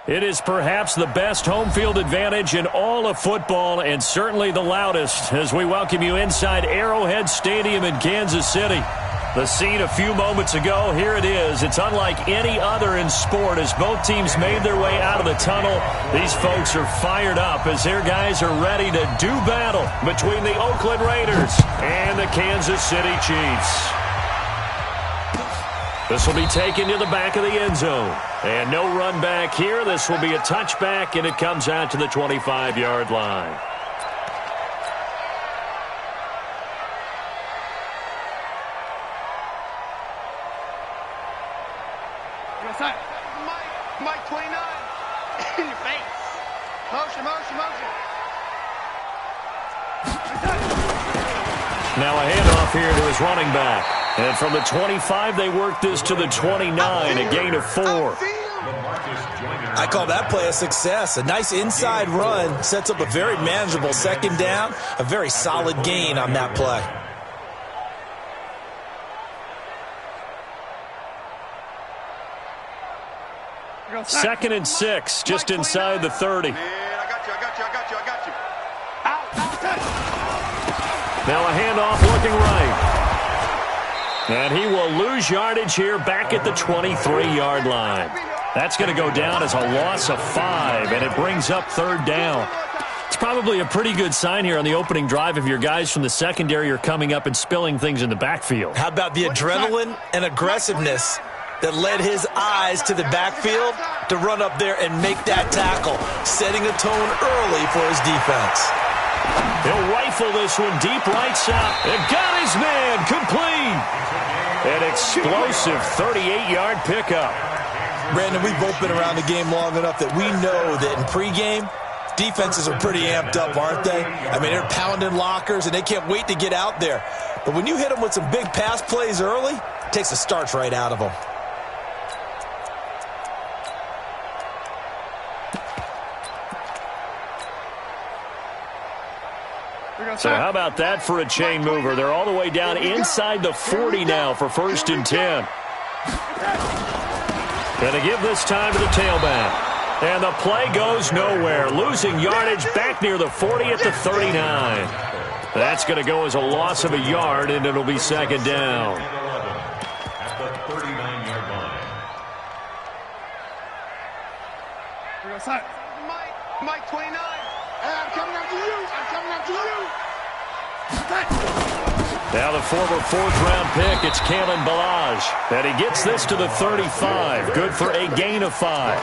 It is perhaps the best home field advantage in all of football and certainly the loudest as we welcome you inside Arrowhead Stadium in Kansas City. The scene a few moments ago, here it is. It's unlike any other in sport as both teams made their way out of the tunnel. These folks are fired up as their guys are ready to do battle between the Oakland Raiders and the Kansas City Chiefs. This will be taken to the back of the end zone. And no run back here. This will be a touchback, and it comes out to the 25-yard line. Mike 29. In your face. Motion. Now a handoff here to his running back. And from the 25, they work this to the 29, a gain of 4. I call that play a success. A nice inside run sets up a very manageable second down, a very solid gain on that play. Second and 6, just inside the 30. Man, I got you. Out. Now a handoff looking right. And he will lose yardage here back at the 23-yard line. That's going to go down as a loss of 5, and it brings up third down. It's probably a pretty good sign here on the opening drive if your guys from the secondary are coming up and spilling things in the backfield. How about the adrenaline and aggressiveness that led his eyes to the backfield to run up there and make that tackle, setting a tone early for his defense. He'll rifle this one deep right side. And got his man complete. An explosive 38-yard pickup. Brandon, we've both been around the game long enough that we know that in pregame, defenses are pretty amped up, aren't they? I mean, they're pounding lockers, and they can't wait to get out there. But when you hit them with some big pass plays early, it takes the starch right out of them. So how about that for a chain mover? They're all the way down inside the 40 now for 1st and 10. Going to give this time to the tailback. And the play goes nowhere. Losing yardage back near the 40 at the 39. That's going to go as a loss of a yard, and it'll be second down. At the 39-yard line. Mike 29. I'm coming after you. Now the former 4th-round pick, it's Kalen Ballage. And he gets this to the 35. Good for a gain of 5.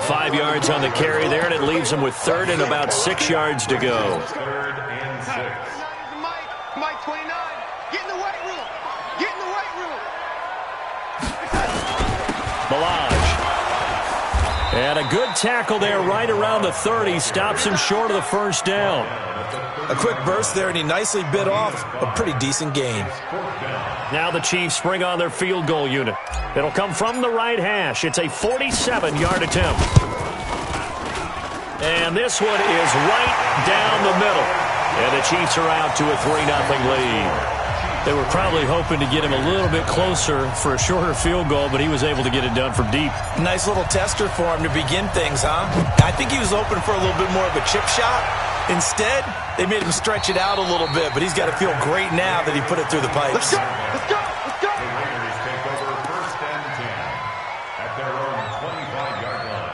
5 yards on the carry there, and it leaves him with 3rd and about 6 yards to go. 3rd and 6. Mike 29. Get in the weight room. Ballage. And a good tackle there right around the 30. Stops him short of the first down. A quick burst there, and he nicely bit off a pretty decent gain. Now the Chiefs bring on their field goal unit. It'll come from the right hash. It's a 47-yard attempt. And this one is right down the middle. And the Chiefs are out to a 3-0 lead. They were probably hoping to get him a little bit closer for a shorter field goal, but he was able to get it done from deep. Nice little tester for him to begin things, huh? I think he was open for a little bit more of a chip shot. Instead, they made him stretch it out a little bit, but he's got to feel great now that he put it through the pipes. Let's go. The Raiders take over 1st and 10 at their own 25-yard line.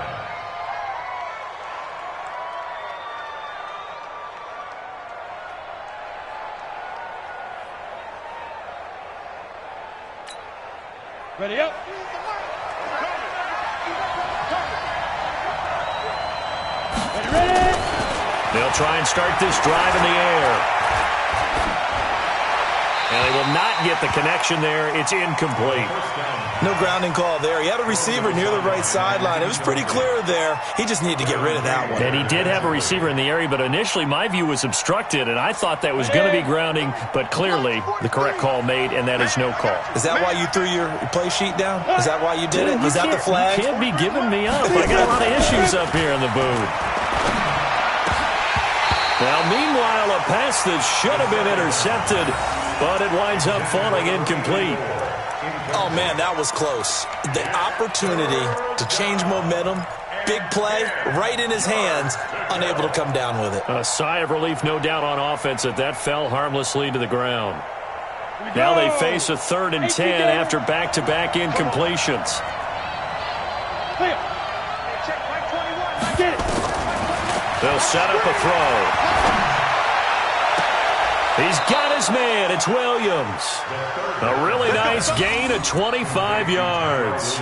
Ready up. Ready. They'll try and start this drive in the air. And they will not get the connection there. It's incomplete. No grounding call there. He had a receiver near the right sideline. It was pretty clear there. He just needed to get rid of that one. And he did have a receiver in the area, but initially my view was obstructed, and I thought that was going to be grounding, but clearly the correct call made, and that is no call. Is that why you threw your play sheet down? Is that why you did it? Was that the flag? You can't be giving me up. I got a lot of issues up here in the booth. Now, meanwhile, a pass that should have been intercepted, but it winds up falling incomplete. Oh, man, that was close. The opportunity to change momentum, big play right in his hands, unable to come down with it. A sigh of relief, no doubt, on offense that fell harmlessly to the ground. Now they face a 3rd and 10 after back-to-back incompletions. They'll set up a throw. He's got his man. It's Williams. A really nice gain of 25 yards.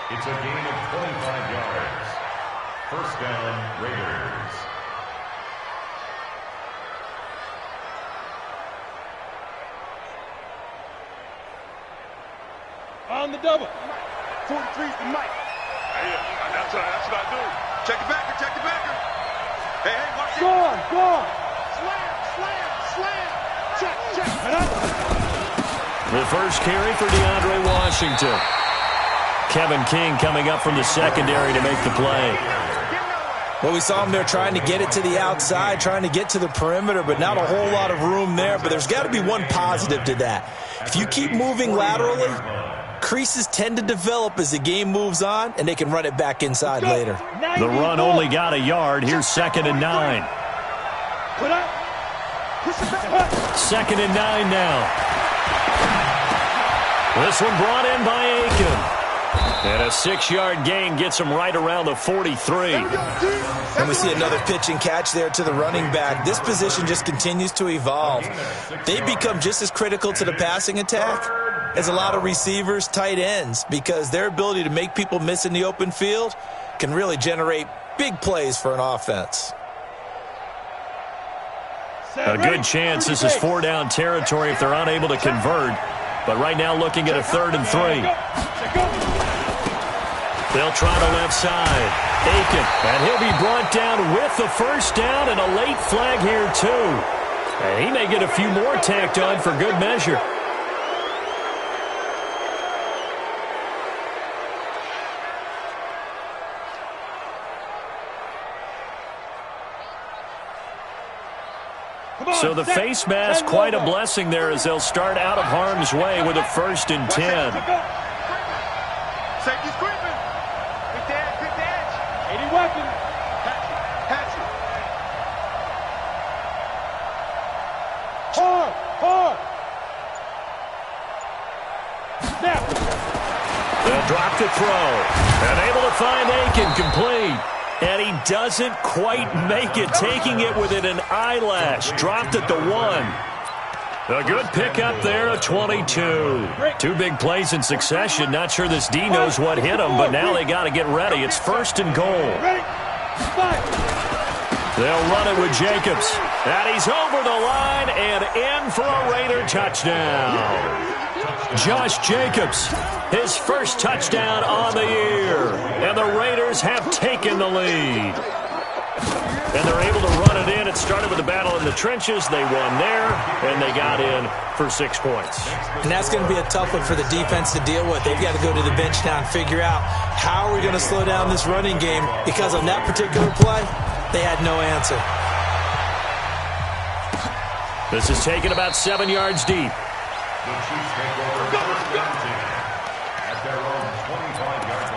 It's a gain of 25 yards. First down, Raiders. On the double. 43's the mic. Hey, that's what I do. Check the backer, check the backer. Hey, watch it. Go on. Slam. Check. The first carry for DeAndre Washington. Kevin King coming up from the secondary to make the play. Well, we saw him there trying to get it to the outside, trying to get to the perimeter, but not a whole lot of room there. But there's got to be one positive to that. If you keep moving laterally, creases tend to develop as the game moves on, and they can run it back inside later. The run only got a yard. Here's 2nd and 9. 2nd and 9 now. This one brought in by Aiken. And a 6-yard gain gets him right around the 43. And we see another pitch and catch there to the running back. This position just continues to evolve. They become just as critical to the passing attack as a lot of receivers, tight ends, because their ability to make people miss in the open field can really generate big plays for an offense. A good chance this is 4-down territory if they're unable to convert. But right now looking at a 3rd and 3. They'll try the left side. Aiken, and he'll be brought down with the first down and a late flag here too. And he may get a few more tacked on for good measure. So the face mask, quite a blessing there as they'll start out of harm's way with a 1st and 10. Safety's creeping. Good dash. 80 weapon. Patch it. Hard. Snap. They'll drop the throw. And able to find Aiken complete. And he doesn't quite make it, taking it within an eyelash. Dropped at the 1. A good pickup there, a 22. 2 big plays in succession. Not sure this D knows what hit him, but now they got to get ready. It's 1st and goal. They'll run it with Jacobs. And he's over the line and in for a Raider touchdown. Josh Jacobs, his first touchdown on the year. And the Raiders have taken the lead. And they're able to run it in. It started with a battle in the trenches. They won there, and they got in for 6 points. And that's going to be a tough one for the defense to deal with. They've got to go to the bench now and figure out how are we going to slow down this running game, because on that particular play, they had no answer. This is taken about 7 yards deep. The Chiefs take over first and 10 at their own 25-yard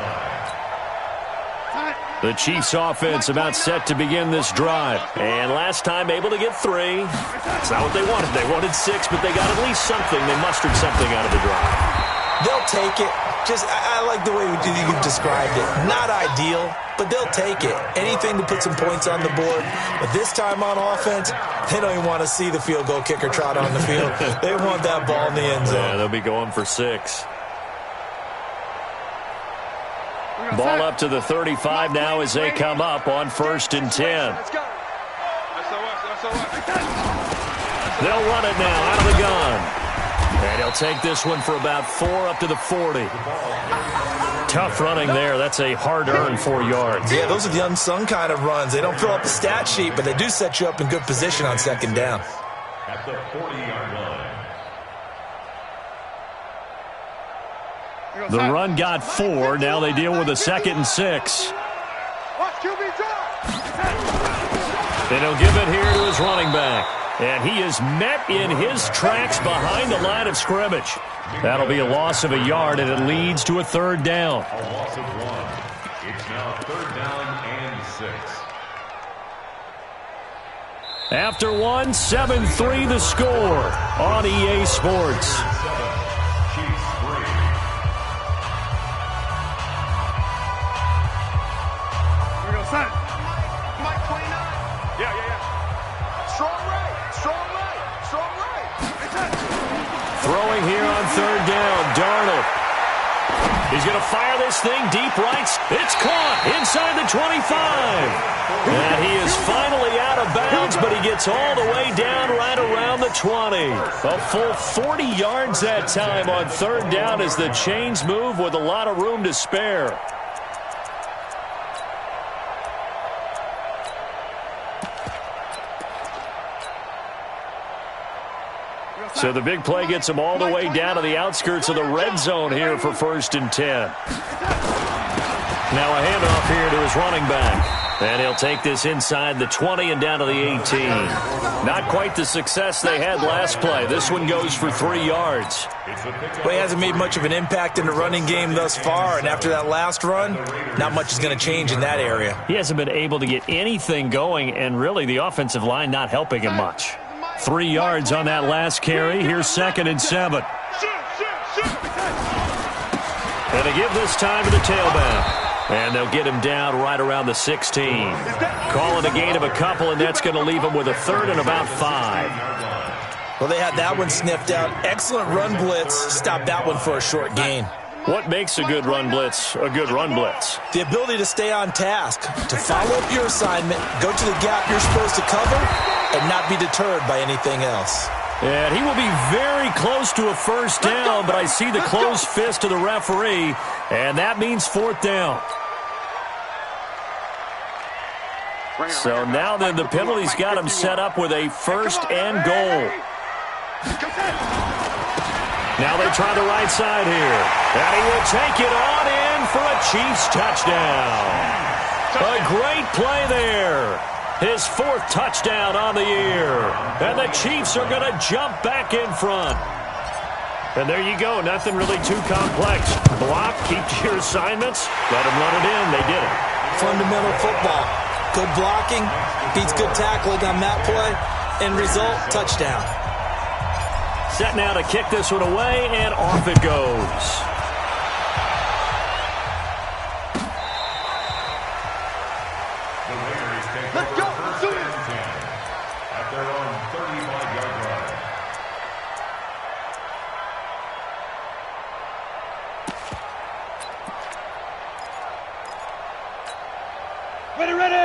line. The Chiefs offense about set to begin this drive. And last time able to get 3. That's not what they wanted. They wanted 6, but they got at least something. They mustered something out of the drive. They'll take it. I like the way you described it. Not ideal, but they'll take it. Anything to put some points on the board. But this time on offense, they don't even want to see the field goal kicker trot on the field. They want that ball in the end zone. Yeah, they'll be going for 6. Ball up to the 35 now as they come up on 1st and 10. They'll run it now out of the gun. And he'll take this one for about 4 up to the 40. Tough running there. That's a hard-earned 4 yards. Yeah, those are the unsung kind of runs. They don't fill up the stat sheet, but they do set you up in good position on 2nd down. At the 40-yard line. The run got 4. Now they deal with a 2nd and 6. And he'll give it here to his running back. And he is met in his tracks behind the line of scrimmage. That'll be a loss of a yard, and it leads to a 3rd down. A loss of 1. It's now 3rd down and 6. After 7-3 the score on EA Sports. Chiefs 3. Here we go, son. Mike 29. Yeah. Strong right. Throwing here on 3rd down, Darnold. He's going to fire this thing deep right. It's caught inside the 25. And he is finally out of bounds, but he gets all the way down right around the 20. A full 40 yards that time on 3rd down as the chains move with a lot of room to spare. So the big play gets him all the way down to the outskirts of the red zone here for 1st and 10. Now a handoff here to his running back. And he'll take this inside the 20 and down to the 18. Not quite the success they had last play. This one goes for 3 yards. Well, he hasn't made much of an impact in the running game thus far, and after that last run, not much is going to change in that area. He hasn't been able to get anything going, and really the offensive line not helping him much. 3 yards on that last carry. Here's 2nd and 7. And they give this time to the tailback. And they'll get him down right around the 16. Calling a gain of a couple, and that's going to leave him with a 3rd and about 5. Well, they had that one sniffed out. Excellent run blitz. Stopped that one for a short gain. What makes a good run blitz a good run blitz? The ability to stay on task, to follow up your assignment, go to the gap you're supposed to cover, and not be deterred by anything else. And he will be very close to a 1st down, but I see the closed fist of the referee, and that means 4th down. So now then the penalty's got him set up with a 1st and goal. Now they try the right side here. And he will take it on in for a Chiefs touchdown. A great play there. His 4th touchdown on the year. And the Chiefs are going to jump back in front. And there you go. Nothing really too complex. Block, keep to your assignments. Let them run it in. They did it. Fundamental football. Good blocking, beats good tackling on that play. End result, touchdown. Set now to kick this one away, and off it goes. Let's go. First and 10 at their own 35-yard line.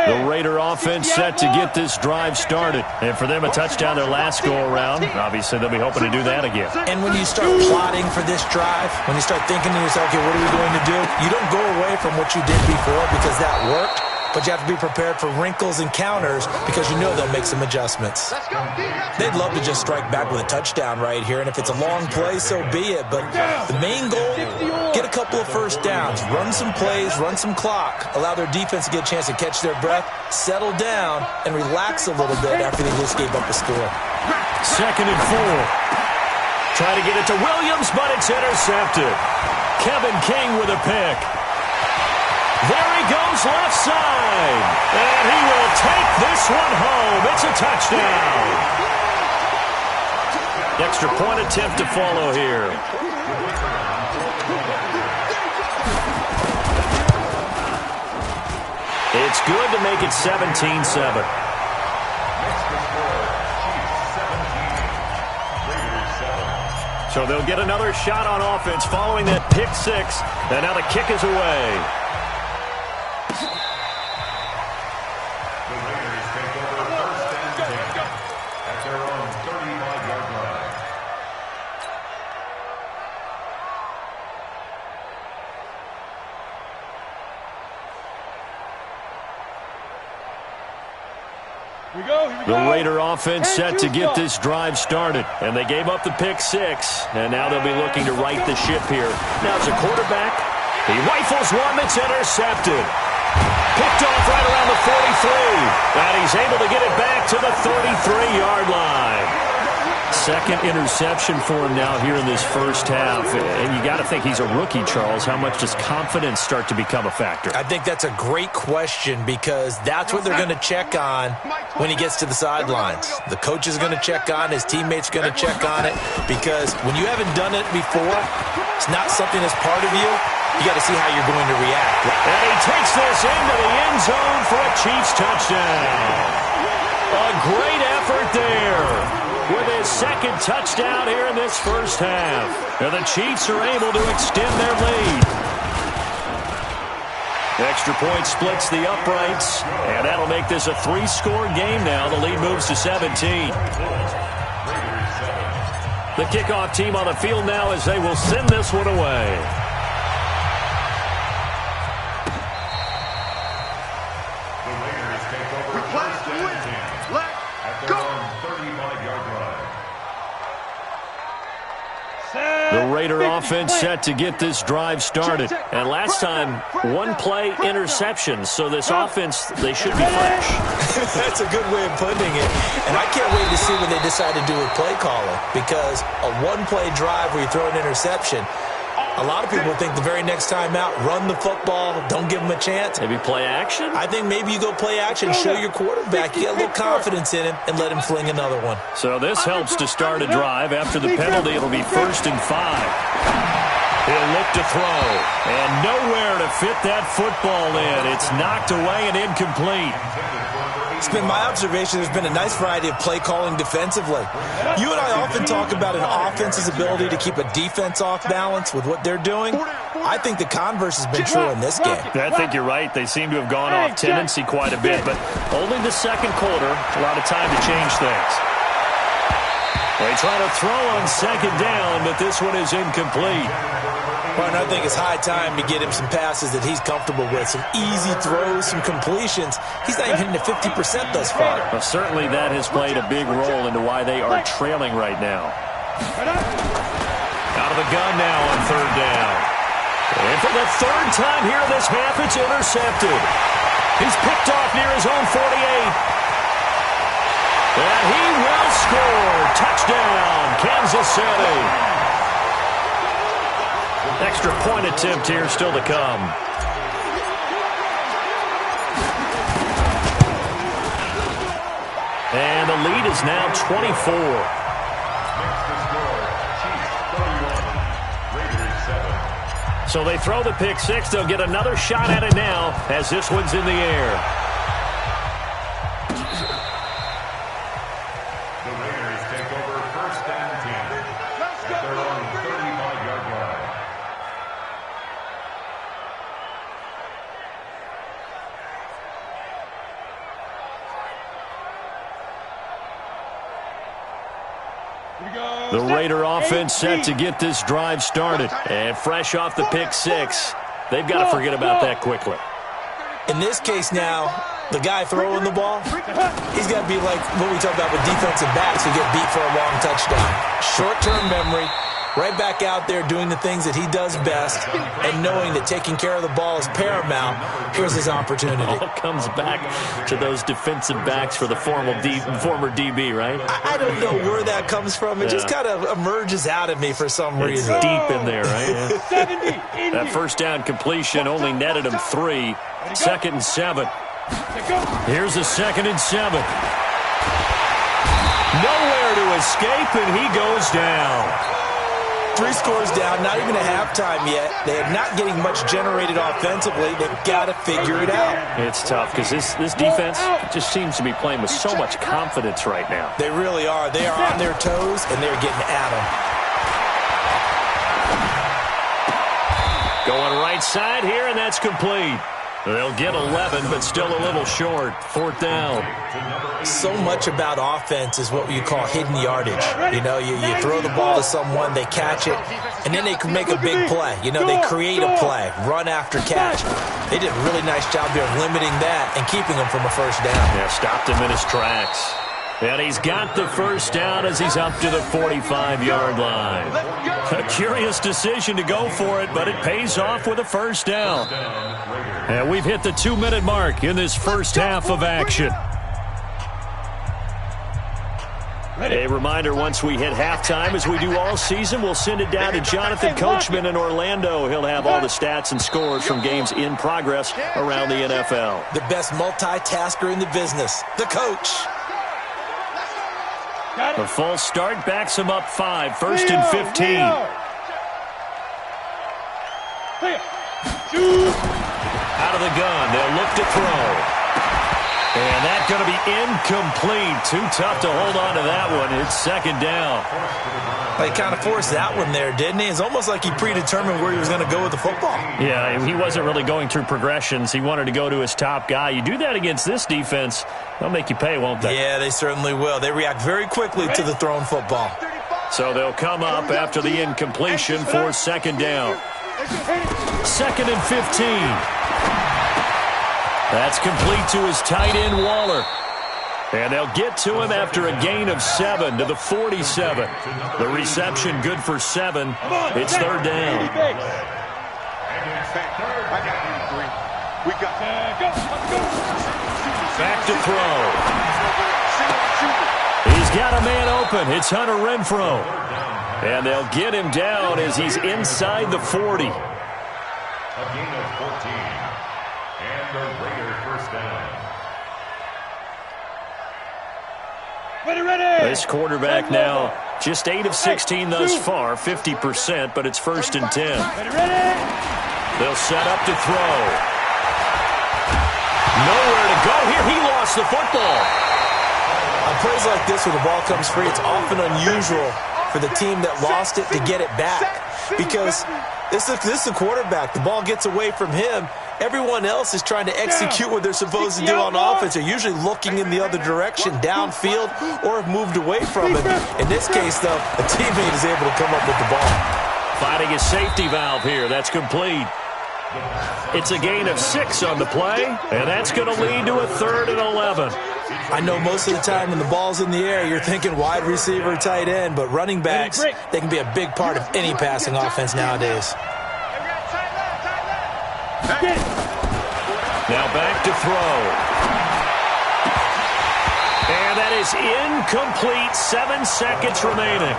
The Raider offense set to get this drive started. And for them, a touchdown their last go-around. Obviously, they'll be hoping to do that again. And when you start plotting for this drive, when you start thinking to yourself, okay, what are we going to do? You don't go away from what you did before because that worked. But you have to be prepared for wrinkles and counters because you know they'll make some adjustments. They'd love to just strike back with a touchdown right here, and if it's a long play, so be it. But the main goal, get a couple of 1st downs, run some plays, run some clock, allow their defense to get a chance to catch their breath, settle down, and relax a little bit after they just gave up a score. 2nd and 4. Try to get it to Williams, but it's intercepted. Kevin King with a pick. There he goes left side. And he will take this one home. It's a touchdown. Extra point attempt to follow here. It's good to make it 17-7. So they'll get another shot on offense following that pick 6. And now the kick is away. The Raider offense set to get this drive started. And they gave up the pick 6. And now they'll be looking to right the ship here. Now as a quarterback, he rifles one that's intercepted. Picked off right around the 43. And he's able to get it back to the 33-yard line. Second interception for him now here in this first half. And you got to think he's a rookie, Charles. How much does confidence start to become a factor? I think that's a great question because that's what they're going to check on when he gets to the sidelines. The coach is going to check on, his teammates are going to check on it, because when you haven't done it before, it's not something that's part of you. You got to see how you're going to react. And he takes this into the end zone for a Chiefs touchdown. A great effort there with his second touchdown here in this first half. And the Chiefs are able to extend their lead. Extra point splits the uprights, and that'll make this a 3-score game now. The lead moves to 17. The kickoff team on the field now as they will send this one away. The Raider offense set to get this drive started. And last time, one-play interception. So this offense, they should be fresh. That's a good way of putting it. And I can't wait to see what they decide to do with play calling. Because a one-play drive where you throw an interception, a lot of people think the very next time out, run the football, don't give them a chance. Maybe play action? I think maybe you go play action, show your quarterback, you get a little confidence in him, and let him fling another one. So this helps to start a drive. After the penalty, it'll be 1st and 5. He'll look to throw, and nowhere to fit that football in. It's knocked away and incomplete. It's been my observation there's been a nice variety of play calling defensively. You and I often talk about an offense's ability to keep a defense off balance with what they're doing. I think the converse has been true in this game. I think you're right. They seem to have gone off tendency quite a bit, but only the second quarter, a lot of time to change things. They try to throw on second down, but this one is incomplete. Partner, I think it's high time to get him some passes that he's comfortable with, some easy throws, some completions. He's not even hitting at 50% thus far. Well, certainly that has played a big role into why they are trailing right now. Out of the gun now on 3rd down. And for the 3rd time here in this half, it's intercepted. He's picked off near his own 48. And he will score. Touchdown, Kansas City. Extra point attempt here still to come. And the lead is now 24. So they throw the pick six. They'll get another shot at it now as this one's in the air. The Raider offense set to get this drive started. And fresh off the pick six, they've got to forget about that quickly. In this case now, the guy throwing the ball, he's got to be like what we talk about with defensive backs who get beat for a long touchdown. Short-term memory, right back out there doing the things that he does best, and knowing that taking care of the ball is paramount. Here's his opportunity. It all comes back to those defensive backs for the former DB, right? I don't know where that comes from. It just kind of emerges out of me for some reason. It's deep in there, right? Yeah. That first down completion only netted him 3. 2nd and 7. Here's a 2nd and 7. Nowhere to escape, and he goes down. 3 scores down, not even at halftime yet. They are not getting much generated offensively. They've got to figure it out. It's tough because this defense just seems to be playing with so much confidence right now. They really are. They are on their toes, and they're getting at them. Going right side here, and that's complete. They'll get 11, but still a little short. 4th down. So much about offense is what you call hidden yardage. You know, you throw the ball to someone, they catch it, and then they can make a big play. You know, they create a play, run after catch. They did a really nice job there of limiting that and keeping him from a first down. Yeah, stopped him in his tracks. And he's got the first down as he's up to the 45-yard line. A curious decision to go for it, but it pays off with a first down. And we've hit the 2-minute mark in this first half of action. A reminder, once we hit halftime, as we do all season, we'll send it down to Jonathan Coachman in Orlando. He'll have all the stats and scores from games in progress around the NFL. The best multitasker in the business, the coach. The false start backs him up 5, 1st and 15. Out of the gun, they'll look to throw. And that's going to be incomplete. Too tough to hold on to that one. It's 2nd down. He kind of forced that one there, didn't he? It's almost like he predetermined where he was going to go with the football. Yeah, he wasn't really going through progressions. He wanted to go to his top guy. You do that against this defense, they'll make you pay, won't they? Yeah, they certainly will. They react very quickly to the thrown football. So they'll come up after the incompletion for 2nd down. 2nd and 15. That's complete to his tight end, Waller. And they'll get to him after a gain of 7 to the 47. The reception good for 7. It's 3rd down. Back to throw. He's got a man open. It's Hunter Renfrow. And they'll get him down as he's inside the 40. A gain of 14. And the Raiders first down. This quarterback now just 8 of 16 thus far, 50%, but it's 1st and 10. They'll set up to throw. Nowhere to go here. He lost the football. On plays like this where the ball comes free, it's often unusual for the team that lost it to get it back, because this is the quarterback. The ball gets away from him. Everyone else is trying to execute what they're supposed to do on offense. They're usually looking in the other direction, downfield, or have moved away from it. In this case, though, a teammate is able to come up with the ball. Finding a safety valve here. That's complete. It's a gain of 6 on the play, and that's going to lead to a 3rd and 11. I know most of the time when the ball's in the air, you're thinking wide receiver, tight end, but running backs, they can be a big part of any passing offense nowadays. Now back to throw. And that is incomplete. 7 seconds remaining.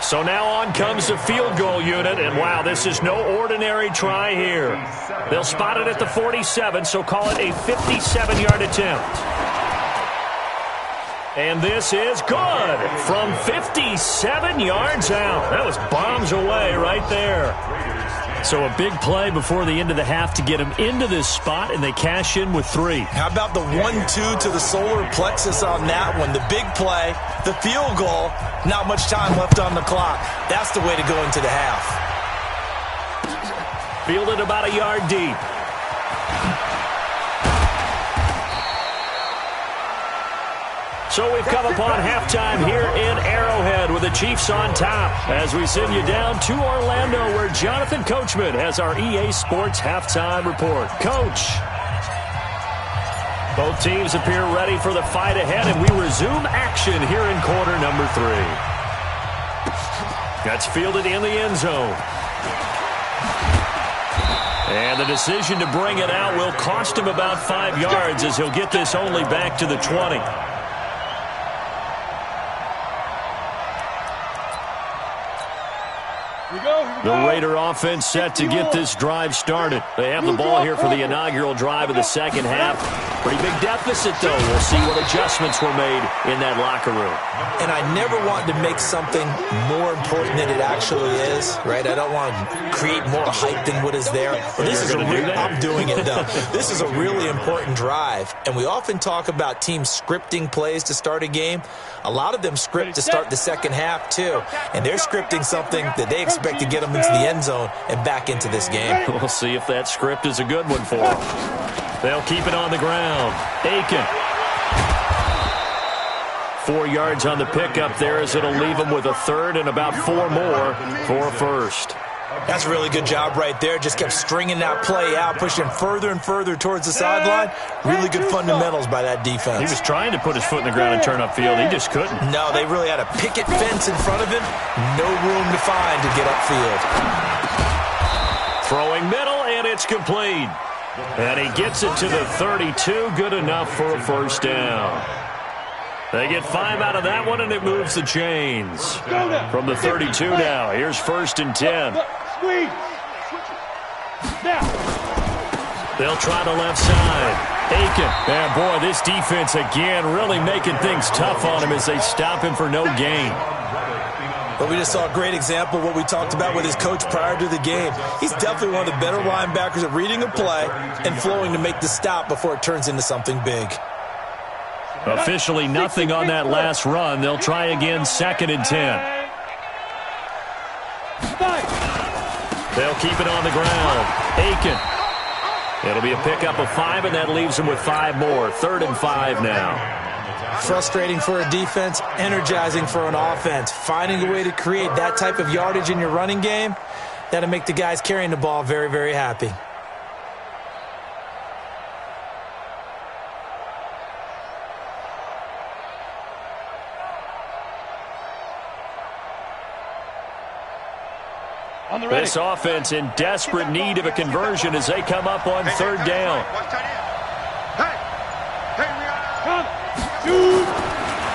So now on comes the field goal unit, and wow, this is no ordinary try here. They'll spot it at the 47, so call it a 57-yard attempt. And this is good from 57 yards out. That was bombs away right there. So a big play before the end of the half to get them into this spot, and they cash in with 3. How about the 1-2 to the solar plexus on that one? The big play, the field goal, not much time left on the clock. That's the way to go into the half. Fielded about a yard deep. So we've come upon halftime here in Arrowhead with the Chiefs on top as we send you down to Orlando where Jonathan Coachman has our EA Sports halftime report. Coach. Both teams appear ready for the fight ahead, and we resume action here in quarter number 3. That's fielded in the end zone. And the decision to bring it out will cost him about 5 yards as he'll get this only back to the 20. The Raider offense set to get this drive started. They have the ball here for the inaugural drive of the second half. Pretty big deficit, though. We'll see what adjustments were made in that locker room. And I never want to make something more important than it actually is, right? I don't want to create more hype than what is there. But this is I'm doing it, though. This is a really important drive. And we often talk about teams scripting plays to start a game. A lot of them script to start the second half, too. And they're scripting something that they expect to get them into the end zone and back into this game. We'll see if that script is a good one for them. They'll keep it on the ground. Aiken. 4 yards on the pickup there as it'll leave them with a 3rd and about 4 more for a 1st. That's a really good job right there. Just kept stringing that play out, pushing further and further towards the sideline. Really good fundamentals by that defense. He was trying to put his foot in the ground and turn upfield. He just couldn't. No, they really had a picket fence in front of him. No room to find to get upfield. Throwing middle, and it's complete. And he gets it to the 32. Good enough for a 1st down. They get 5 out of that one, and it moves the chains. From the 32 now, here's 1st and 10. Squeeze. Now. They'll try the left side. Aiken. And boy, this defense again really making things tough on him as they stop him for no gain. But we just saw a great example of what we talked about with his coach prior to the game. He's definitely one of the better linebackers at reading a play and flowing to make the stop before it turns into something big. Officially nothing on that last run. They'll try again 2nd and 10. They'll keep it on the ground. Aiken. It'll be a pickup of 5, and that leaves them with 5 more. 3rd and 5 now. Frustrating for a defense, energizing for an offense. Finding a way to create that type of yardage in your running game, that'll make the guys carrying the ball very, very happy. This offense in desperate need of a conversion as they come up on 3rd down.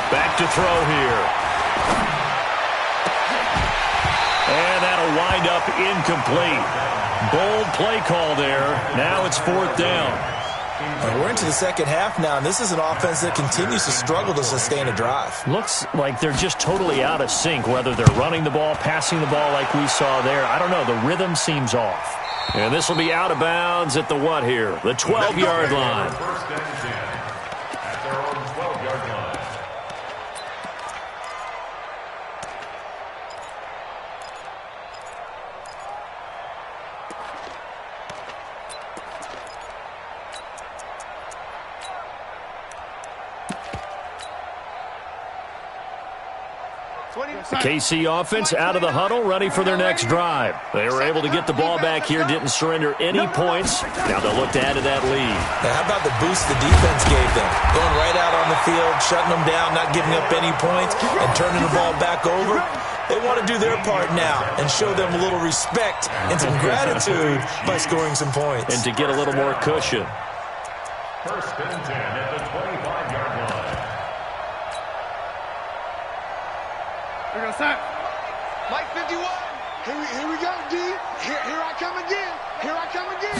Back to throw here. And that'll wind up incomplete. Bold play call there. Now it's 4th down. We're into the second half now, and this is an offense that continues to struggle to sustain a drive. Looks like they're just totally out of sync, whether they're running the ball, passing the ball like we saw there. I don't know. The rhythm seems off. And this will be out of bounds at the what here? The 12-yard line. At their own 12-yard line. The KC offense out of the huddle, ready for their next drive. They were able to get the ball back here, didn't surrender any points. Now they'll look to add to that lead. Now, how about the boost the defense gave them? Going right out on the field, shutting them down, not giving up any points, and turning the ball back over. They want to do their part now and show them a little respect and some gratitude by scoring some points. And to get a little more cushion. 1st and 10 at the 25-yard line. Mike 51. Here we go, D. Here I come again. Here I come again.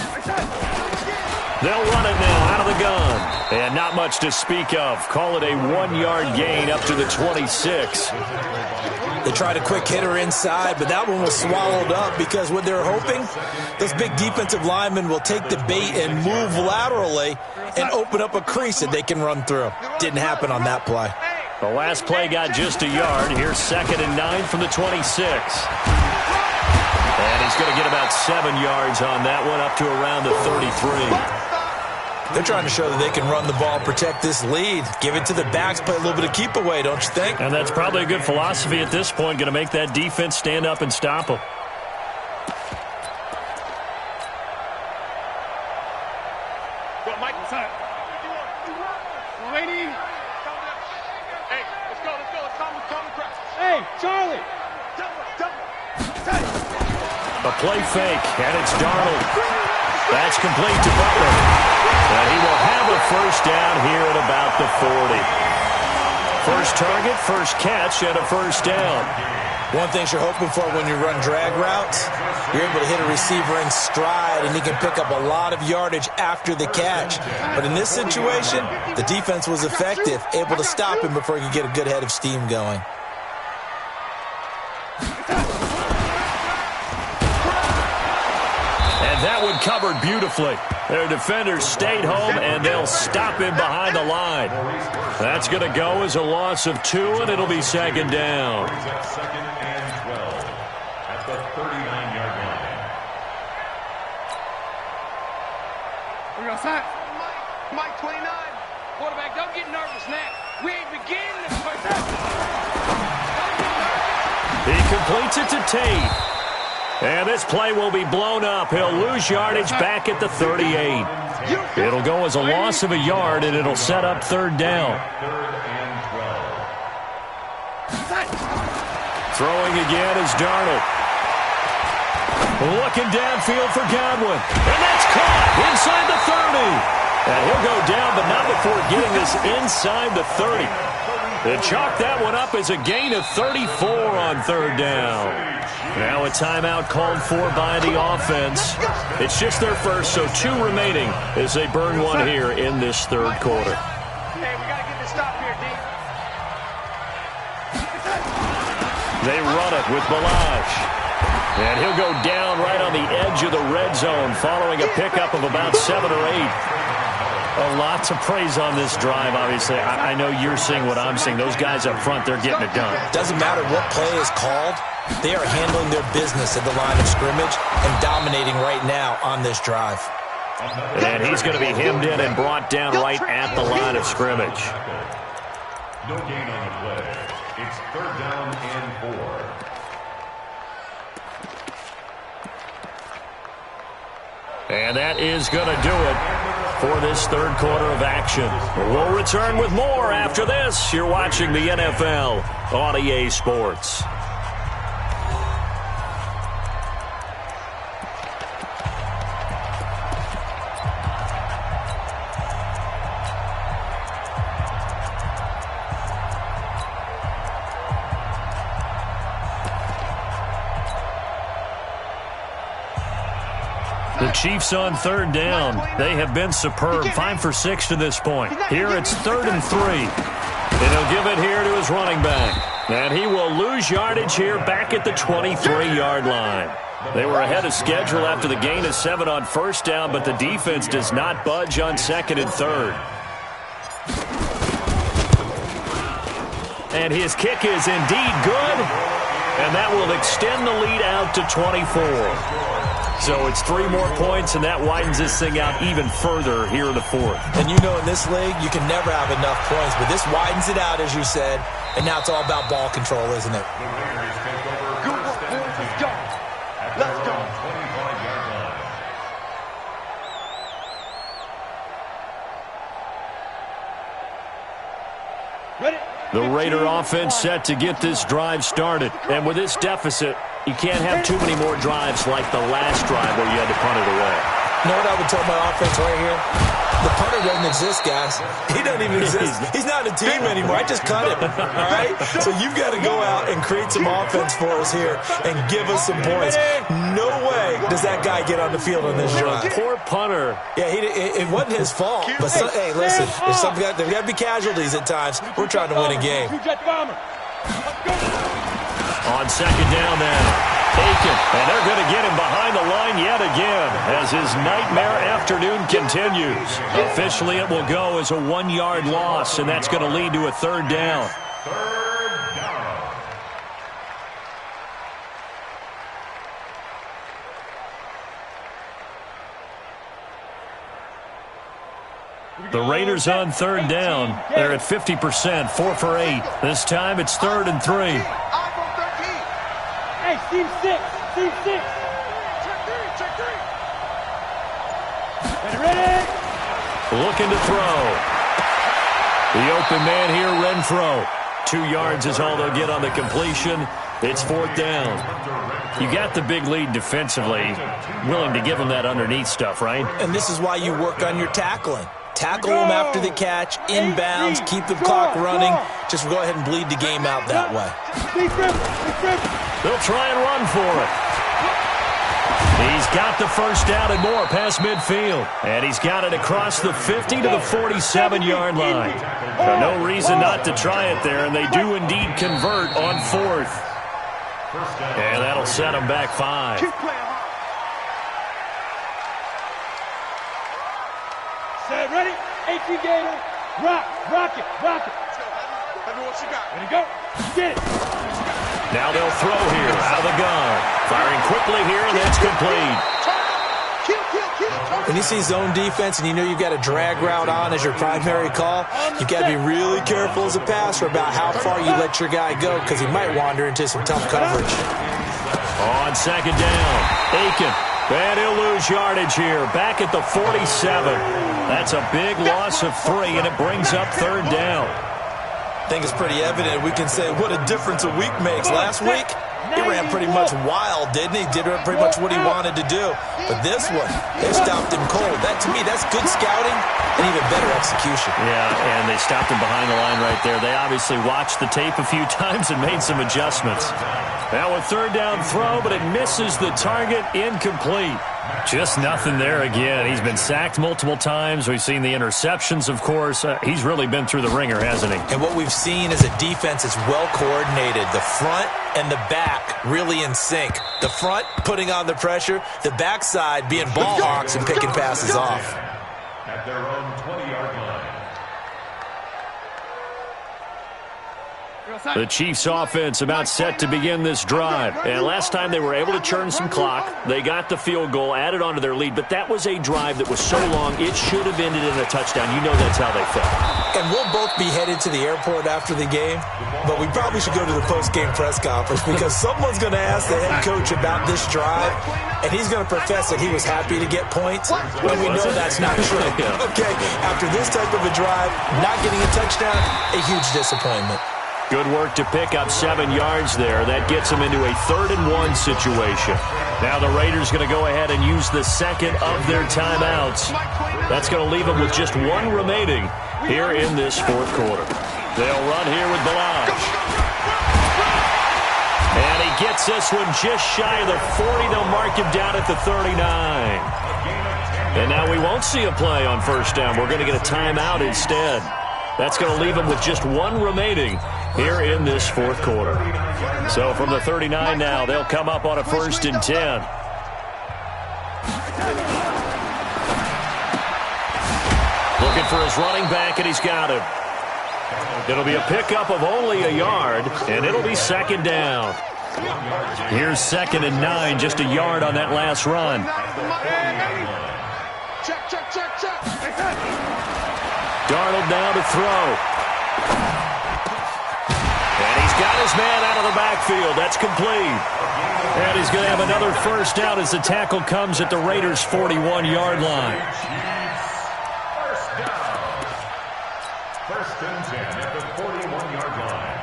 They'll run it now out of the gun. And not much to speak of. Call it a 1-yard gain up to the 26. They tried a quick hitter inside, but that one was swallowed up because what they're hoping, those big defensive linemen will take the bait and move laterally and open up a crease that they can run through. Didn't happen on that play. The last play got just a yard. Here's 2nd and 9 from the 26. And he's going to get about 7 yards on that one, up to around the 33. They're trying to show that they can run the ball, protect this lead, give it to the backs, play a little bit of keep away, don't you think? And that's probably a good philosophy at this point, going to make that defense stand up and stop them. Charlie! A play fake, and it's Darnold. That's complete to Butler. And he will have a 1st down here at about the 40. First target, first catch, and a 1st down. One thing you're hoping for when you run drag routes, you're able to hit a receiver in stride, and he can pick up a lot of yardage after the catch. But in this situation, the defense was effective, able to stop him before he could get a good head of steam going. And that one covered beautifully. Their defenders stayed home, and they'll stop him behind the line. That's going to go as a loss of 2, and it'll be 2nd down. 2nd and 12 at the 39-yard line. We're going to sign. Mike 29. Quarterback, don't get nervous now. We ain't beginning this first half. He completes it to Tate. And this play will be blown up. He'll lose yardage back at the 38. It'll go as a loss of a yard, and it'll set up 3rd down. 3rd and 12. Throwing again is Darnold. Looking downfield for Godwin. And that's caught inside the 30. And he'll go down, but not before getting this inside the 30. They chalk that one up as a gain of 34 on third down. Now a timeout called for by the offense. It's just their first, so 2 remaining as they burn one here in this third quarter. Hey, we got to get this stop here, D. They run it with Balazs. And he'll go down right on the edge of the red zone following a pickup of about 7 or 8. A lot to praise on this drive, obviously. I know you're seeing what I'm seeing. Those guys up front, they're getting it done. Doesn't matter what play is called. They are handling their business at the line of scrimmage and dominating right now on this drive. And he's going to be hemmed in and brought down right at the line of scrimmage. No gain on the play. It's third down and 4. And that is going to do it for this third quarter of action. We'll return with more after this. You're watching the NFL on EA Sports. The Chiefs on third down. They have been superb. 5 for 6 to this point. Here it's 3rd and 3. And he'll give it here to his running back. And he will lose yardage here back at the 23-yard line. They were ahead of schedule after the gain of 7 on first down, but the defense does not budge on 2nd and 3rd. And his kick is indeed good. And that will extend the lead out to 24. So it's 3 more points, and that widens this thing out even further here in the 4th. And you know in this league, you can never have enough points, but this widens it out, as you said, and now it's all about ball control, isn't it? Good work, boys. Let's go. Let's go. 25-yard line. Ready? The Raider offense set to get this drive started. And with this deficit, you can't have too many more drives like the last drive where you had to punt it away. You know what I would tell my offense right here? The punter doesn't exist, guys. He doesn't even exist. He's not a team anymore. I just cut him, all right? So you've got to go out and create some offense for us here and give us some points. No way does that guy get on the field on this drive. Poor punter. Yeah, it wasn't his fault. But, hey, listen, there's got to be casualties at times. We're trying to win a game. On 2nd down now. Aiken, and they're going to get him behind the line yet again as his nightmare afternoon continues. Officially, it will go as a 1-yard loss, and that's going to lead to a 3rd down. Third down. The Raiders on 3rd down. They're at 50%, 4 for 8. This time it's 3rd and 3. Hey, team 6. Team 6. Check 3. Check 3. Ready? Looking to throw. The open man here, Renfro. 2 yards is all they'll get on the completion. It's 4th down. You got the big lead defensively. Willing to give them that underneath stuff, right? And this is why you work on your tackling. Tackle them after the catch, inbounds, keep the clock running. Just go ahead and bleed the game out that way. They'll try and run for it. He's got the first down and more past midfield. And he's got it across the 50 to the 47-yard line. So no reason not to try it there, and they do indeed convert on 4th. And that'll set them back 5. Set, ready? 18 Gator. Rock it. Let me what you got. Ready, go. Get it. Now they'll throw here out of the gun. Firing quickly here, and that's complete. When you see zone defense and you know you've got a drag route on as your primary call, you've got to be really careful as a passer about how far you let your guy go because he might wander into some tough coverage. On 2nd down, Aiken. And he'll lose yardage here, back at the 47. That's a big loss of 3, and it brings up 3rd down. I think it's pretty evident. We can say what a difference a week makes. Last week, He ran pretty much wild, didn't he? Did pretty much what he wanted to do. But this one, they stopped him cold. That, to me, that's good scouting and even better execution. Yeah, and they stopped him behind the line right there. They obviously watched the tape a few times and made some adjustments. Now a third down throw, but it misses the target, incomplete. Just nothing there again. He's been sacked multiple times. We've seen the interceptions, of course. He's really been through the ringer, hasn't he? And what we've seen is a defense is well coordinated. The front and the back really in sync. The front putting on the pressure, the backside being ball hawks and picking passes off. At their own 20-yard line. The Chiefs offense about set to begin this drive. And last time they were able to churn some clock. They got the field goal, added on to their lead. But that was a drive that was so long, it should have ended in a touchdown. You know that's how they felt. And we'll both be headed to the airport after the game. But we probably should go to the post-game press conference because someone's going to ask the head coach about this drive. And he's going to profess that he was happy to get points. And we know that's not true. Okay, after this type of a drive, not getting a touchdown, a huge disappointment. Good work to pick up 7 yards there. That gets them into a 3rd-and-1 situation. Now the Raiders going to go ahead and use the second of their timeouts. That's going to leave them with just 1 remaining here in this 4th quarter. They'll run here with Balaj. And he gets this one just shy of the 40. They'll mark him down at the 39. And now we won't see a play on 1st down. We're going to get a timeout instead. That's going to leave them with just 1 remaining here in this 4th quarter. So from the 39 now, they'll come up on a 1st and 10. Looking for his running back, and he's got him. It'll be a pickup of only a yard, and it'll be 2nd down. Here's 2nd and 9, just a yard on that last run. Darnold now to throw. And he's got his man out of the backfield. That's complete. And he's going to have another 1st down as the tackle comes at the Raiders' 41-yard line. 1st and 10 at the 41-yard line.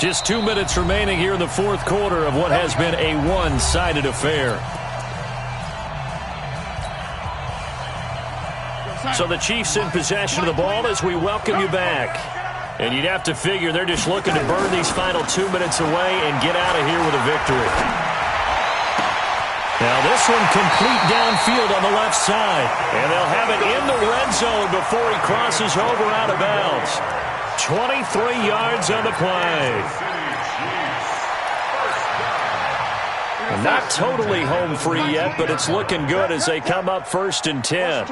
Just 2 minutes remaining here in the 4th quarter of what has been a one-sided affair. So the Chiefs in possession of the ball as we welcome you back. And you'd have to figure they're just looking to burn these final 2 minutes away and get out of here with a victory. Now this one complete downfield on the left side. And they'll have it in the red zone before he crosses over out of bounds. 23 yards on the play. Not totally home free yet, but it's looking good as they come up 1st and 10.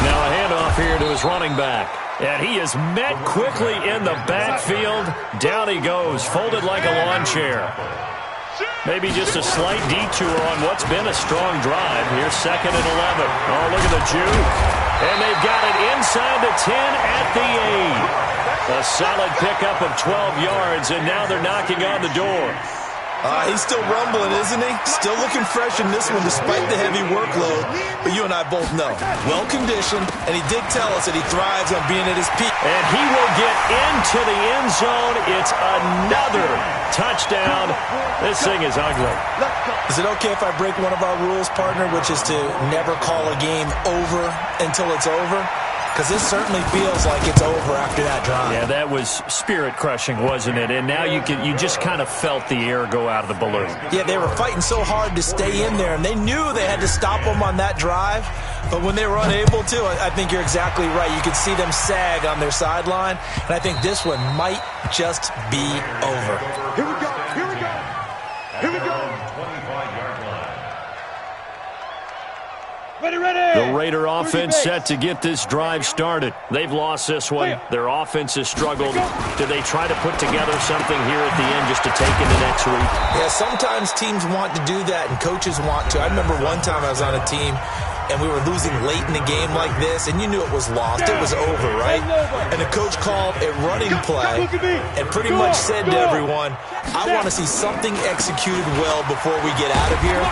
Now a handoff here to his running back. And he is met quickly in the backfield. Down he goes, folded like a lawn chair. Maybe just a slight detour on what's been a strong drive. Here's 2nd and 11. Oh, look at the juke. And they've got it inside the 10 at the 8. A solid pickup of 12 yards, and now they're knocking on the door. He's still rumbling, isn't he? Still looking fresh in this one despite the heavy workload. But you and I both know, well-conditioned, and he did tell us that he thrives on being at his peak. And he will get into the end zone. It's another touchdown. This thing is ugly. Is it okay if I break one of our rules, partner, which is to never call a game over until it's over? Because this certainly feels like it's over after that drive. Yeah, that was spirit-crushing, wasn't it? And now you just kind of felt the air go out of the balloon. Yeah, they were fighting so hard to stay in there, and they knew they had to stop them on that drive. But when they were unable to, I think you're exactly right. You could see them sag on their sideline, and I think this one might just be over. Here we go. Here we go. Here we go. 25-yard line. Ready. The Raider offense set to get this drive started. They've lost this one. Their offense has struggled. Do they try to put together something here at the end just to take into next week? Yeah, sometimes teams want to do that and coaches want to. I remember one time I was on a team and we were losing late in the game like this, and you knew it was lost. It was over, right? And the coach called a running play and pretty much said to everyone, I want to see something executed well before we get out of here.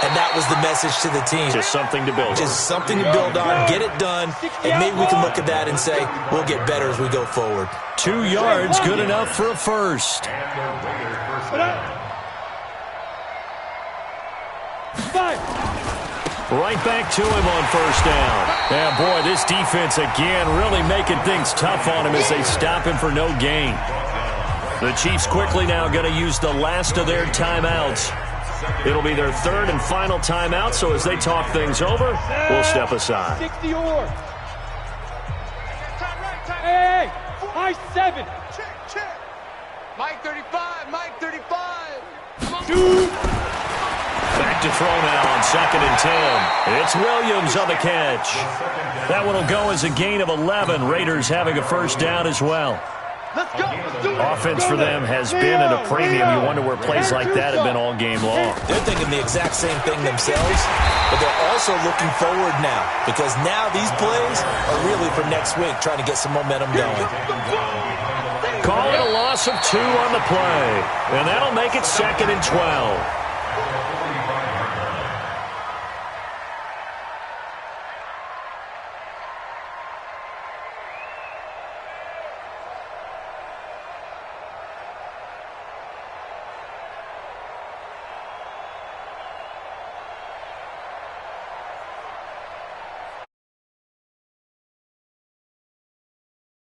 And that was the message to the team. Just something to build on. Just something to build on, get it done, and maybe we can look at that and say, we'll get better as we go forward. 2 yards, good enough for a first. Right back to him on first down. Yeah, boy, this defense again really making things tough on him as they stop him for no gain. The Chiefs quickly now going to use the last of their timeouts. It'll be their third and final timeout, so as they talk things over, we'll step aside. 60 or. Hey, high 7. Check. Mike 35, Mike 35. Dude. Back to throw now on 2nd and 10. It's Williams on the catch. That one will go as a gain of 11. Raiders having a first down as well. Let's go. Let's do it. Offense for them has been at a premium. You wonder where plays like that have been all game long. They're thinking the exact same thing themselves, but they're also looking forward now because now these plays are really for next week, trying to get some momentum going. Call it a loss of 2 on the play, and that'll make it 2nd and 12.